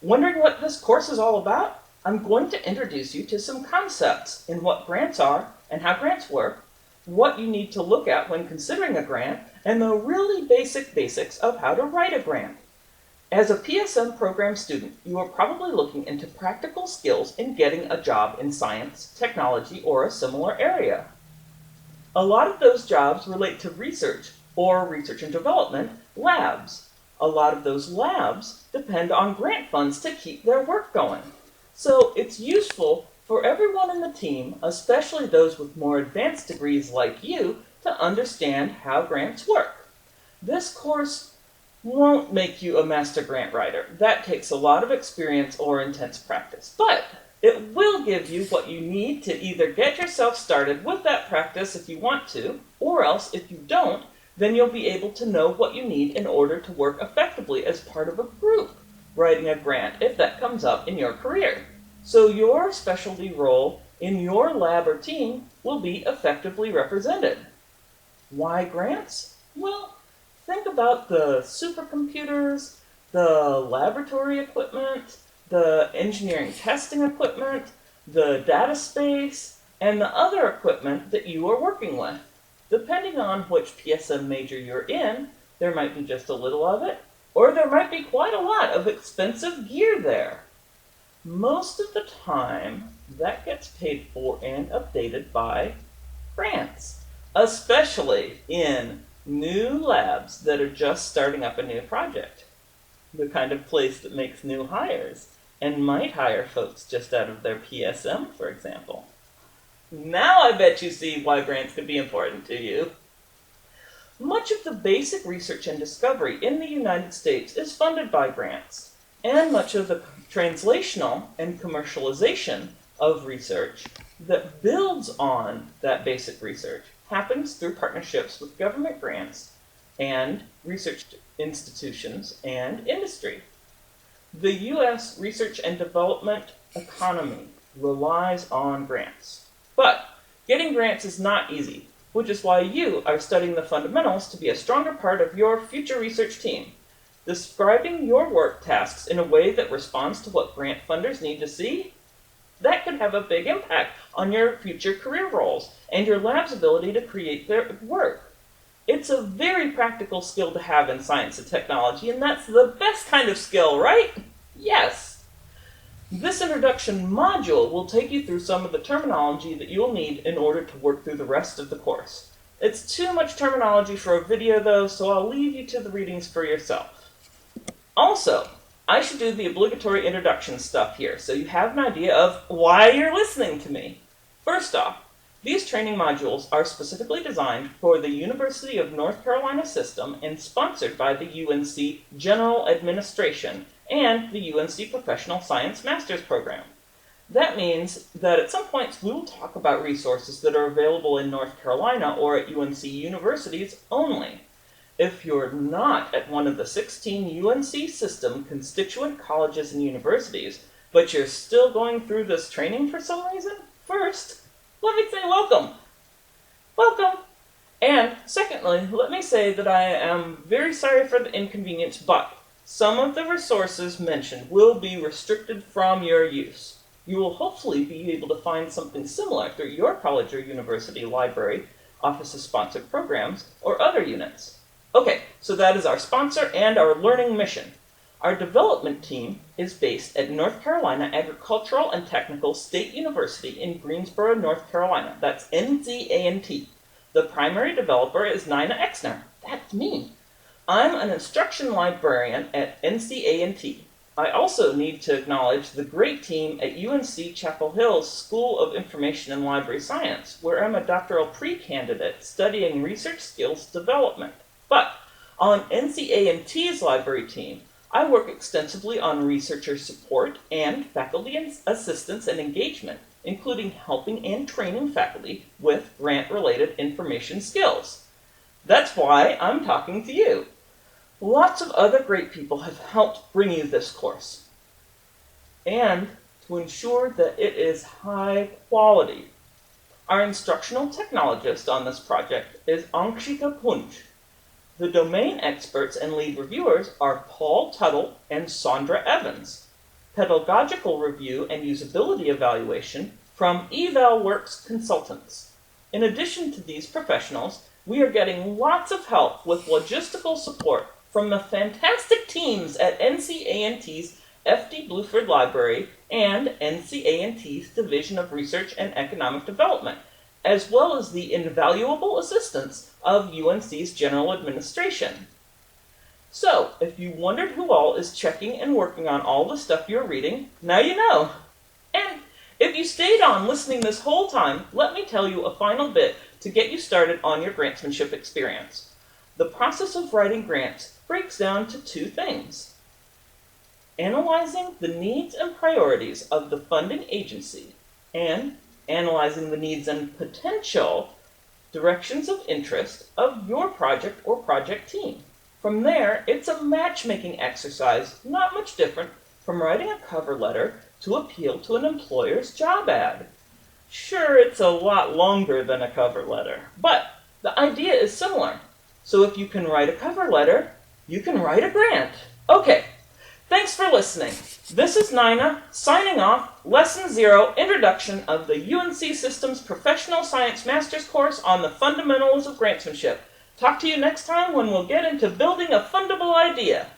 Wondering what this course is all about? I'm going to introduce you to some concepts in what grants are and how grants work, what you need to look at when considering a grant, and the really basics of how to write a grant. As a PSM program student, you are probably looking into practical skills in getting a job in science, technology, or a similar area. A lot of those jobs relate to research or research and development labs. A lot of those labs depend on grant funds to keep their work going. So it's useful for everyone in the team, especially those with more advanced degrees like you, to understand how grants work. This course won't make you a master grant writer. That takes a lot of experience or intense practice. But it will give you what you need to either get yourself started with that practice if you want to, or else if you don't, then you'll be able to know what you need in order to work effectively as part of a group writing a grant if that comes up in your career. So your specialty role in your lab or team will be effectively represented. Why grants? Well, think about the supercomputers, the laboratory equipment, the engineering testing equipment, the data space, and the other equipment that you are working with. Depending on which PSM major you're in, there might be just a little of it, or there might be quite a lot of expensive gear there. Most of the time, that gets paid for and updated by grants, especially in new labs that are just starting up a new project. The kind of place that makes new hires and might hire folks just out of their PSM, for example. Now I bet you see why grants could be important to you. Much of the basic research and discovery in the United States is funded by grants, and much of the translational and commercialization of research that builds on that basic research happens through partnerships with government grants and research institutions and industry. The U.S. research and development economy relies on grants. But getting grants is not easy, which is why you are studying the fundamentals to be a stronger part of your future research team. Describing your work tasks in a way that responds to what grant funders need to see, that could have a big impact on your future career roles and your lab's ability to create their work. It's a very practical skill to have in science and technology, and that's the best kind of skill, right? Yes. This introduction module will take you through some of the terminology that you'll need in order to work through the rest of the course. It's too much terminology for a video though, so I'll leave you to the readings for yourself. Also, I should do the obligatory introduction stuff here, so you have an idea of why you're listening to me. First off, these training modules are specifically designed for the University of North Carolina system and sponsored by the UNC General Administration and the UNC Professional Science Master's Program. That means that at some points we will talk about resources that are available in North Carolina or at UNC universities only. If you're not at one of the 16 UNC system constituent colleges and universities, but you're still going through this training for some reason, first, let me say welcome. Welcome. And secondly, let me say that I am very sorry for the inconvenience, but some of the resources mentioned will be restricted from your use. You will hopefully be able to find something similar through your college or university library, Office of Sponsored Programs, or other units. Okay, so that is our sponsor and our learning mission. Our development team is based at North Carolina Agricultural and Technical State University in Greensboro, North Carolina. That's NCA&T. The primary developer is Nina Exner. That's me. I'm an instruction librarian at NCA&T. I also need to acknowledge the great team at UNC Chapel Hill's School of Information and Library Science, where I'm a doctoral pre-candidate studying research skills development. But on NCA&T's library team, I work extensively on researcher support and faculty assistance and engagement, including helping and training faculty with grant-related information skills. That's why I'm talking to you. Lots of other great people have helped bring you this course. And to ensure that it is high quality, our instructional technologist on this project is Ankshika Punj. The domain experts and lead reviewers are Paul Tuttle and Sandra Evans. pedagogical review and usability evaluation from EvalWorks consultants. In addition to these professionals, we are getting lots of help with logistical support from the fantastic teams at NCANT's F.D. Bluford Library and NCANT's Division of Research and Economic Development, as well as the invaluable assistance of UNC's General Administration. So, if you wondered who all is checking and working on all the stuff you're reading, now you know. And if you stayed on listening this whole time, let me tell you a final bit to get you started on your grantsmanship experience. The process of writing grants breaks down to two things: analyzing the needs and priorities of the funding agency, and analyzing the needs and potential directions of interest of your project or project team. From there, it's a matchmaking exercise, not much different from writing a cover letter to appeal to an employer's job ad. Sure, it's a lot longer than a cover letter, but the idea is similar. So if you can write a cover letter, you can write a grant. Okay, thanks for listening. This is Nina, signing off, Lesson 0, Introduction of the UNC Systems Professional Science Master's Course on the Fundamentals of Grantsmanship. Talk to you next time when we'll get into building a fundable idea.